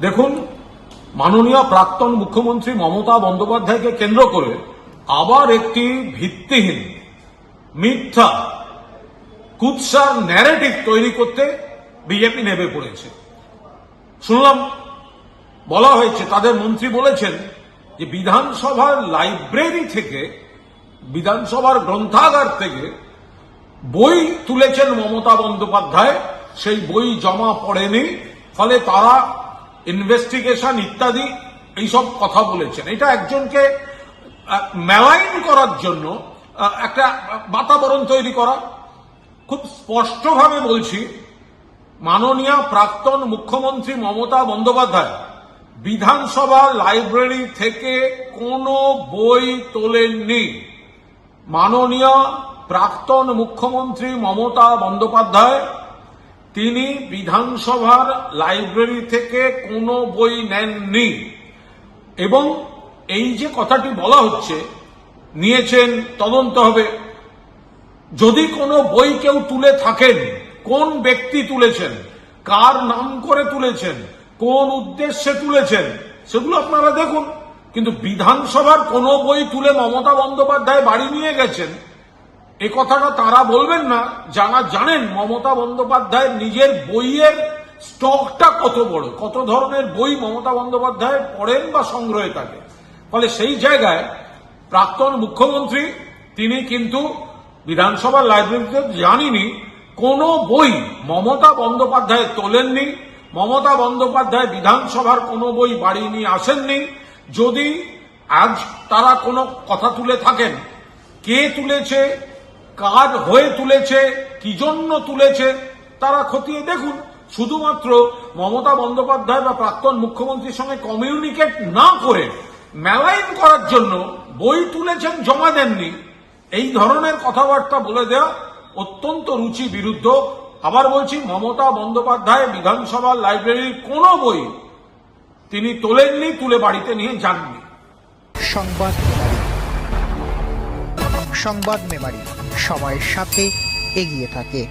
দেখুন, মাননীয় প্রাক্তন মুখ্যমন্ত্রী মমতা বন্দ্যোপাধ্যায়কে কেন্দ্র করে আবার একটি ভিত্তিহীন, মিথ্যা, কুৎসার ন্যারেটিভ তৈরি করতে বিজেপি নেমে পড়েছে। শুনলাম, বলা হয়েছে, তাদের মন্ত্রী বলেছেন যে বিধানসভার লাইব্রেরি থেকে, বিধানসভার গ্রন্থাগার থেকে বই তুলেছেন মমতা বন্দ্যোপাধ্যায়, সেই বই জমা পড়েনি, ফলে তারা ইনভেস্টিগেশন ইত্যাদি এইসব কথা বলেছেন। এটা একজনকে মেলাইন করার জন্য একটা বাতাবরণ তৈরি করা। খুব স্পষ্টভাবে বলছি, মাননীয় প্রাক্তন মুখ্যমন্ত্রী মমতা বন্দ্যোপাধ্যায় বিধানসভা লাইব্রেরি থেকে কোনো বই তোলেননি। মাননীয় প্রাক্তন মুখ্যমন্ত্রী মমতা বন্দ্যোপাধ্যায় তিনি বিধানসভার লাইব্রেরি থেকে কোনো বই নেননি। এবং এই যে কথাটি বলা হচ্ছে, নিয়েছেন, তদন্ত হবে। যদি কোনো বই কেউ তুলে থাকেন, কোন ব্যক্তি তুলেছেন, কার নাম করে তুলেছেন, কোন উদ্দেশ্যে তুলেছেন, সেগুলো আপনারা দেখুন। কিন্তু বিধানসভার কোনো বই তুলে মমতা বন্দ্যোপাধ্যায় বাড়ি নিয়ে গেছেন, এ কথাটা তারা বলবেন না যারা জানেন মমতা বন্দ্যোপাধ্যায়ের নিজের বইয়ের স্টকটা কত বড়, কত ধরনের বই মমতা বন্দ্যোপাধ্যায় পড়েন বা সংগ্রহে থাকে। ফলে সেই জায়গায় প্রাক্তন মুখ্যমন্ত্রী তিনি কিন্তু বিধানসভার লাইব্রেরিতে জানিনি, কোনো বই মমতা বন্দ্যোপাধ্যায় তোলেননি। মমতা বন্দ্যোপাধ্যায় বিধানসভার কোনো বই বাড়ি নিয়ে আসেননি। যদি আজ তারা কোনো কথা তুলে থাকেন, কে তুলেছে, কার হয়ে তুলেছে, কি জন্য তুলেছে, তারা খতিয়ে দেখুন। শুধুমাত্র মমতা বন্দ্যোপাধ্যায় বা প্রাক্তন মুখ্যমন্ত্রীর সঙ্গে কমিউনিকেট না করে মেলাইন করার জন্য বই তুলেছেন, জমা দেননি, এই ধরনের কথাবার্তা বলে দেওয়া অত্যন্ত রুচি বিরুদ্ধ। আবার বলছি, মমতা বন্দ্যোপাধ্যায় বিধানসভার লাইব্রেরির কোনো বই তিনি তোলেননি, তুলে বাড়িতে নিয়ে যাননি। সংবাদ মেমারি সময়ের সাথে এগিয়ে থাকে।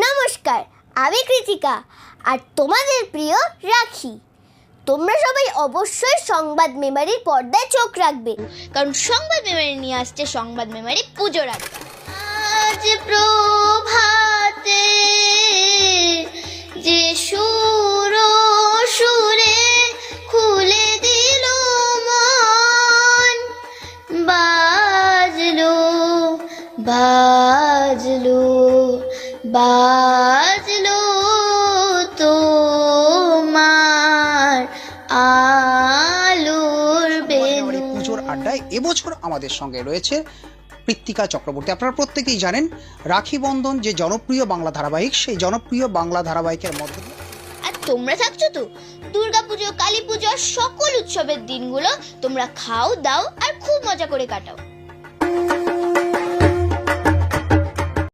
নমস্কার, আমি কৃতিকা আর তোমাদের প্রিয় রাখি। তোমরা সবাই অবশ্যই সংবাদ মেমারির পর্দায় চোখ রাখবে, কারণ সংবাদ মেমারি নিয়ে আসছে সংবাদ মেমারি পুজোর আগে। আজ প্রভাতে যে সুর সুরে খুলে দিল মন, বাজলো বাজলো বাজলো তোমার আলোর বেলুন। পুজোর আড্ডায় এবছর আমাদের সঙ্গে রয়েছে পৃত্তিকা চক্রবর্তী। আপনারা প্রত্যেকেই জানেন রাখি বন্ধন যে জনপ্রিয় বাংলা ধারাবাহিক, সেই জনপ্রিয় বাংলা ধারাবাহিকের মধ্যে আর তোমরা থাকছো তো দুর্গাপুজো, কালী পুজো, সকল উৎসবের দিনগুলো তোমরা খাও, দাও আর খুব মজা করে কাটাও।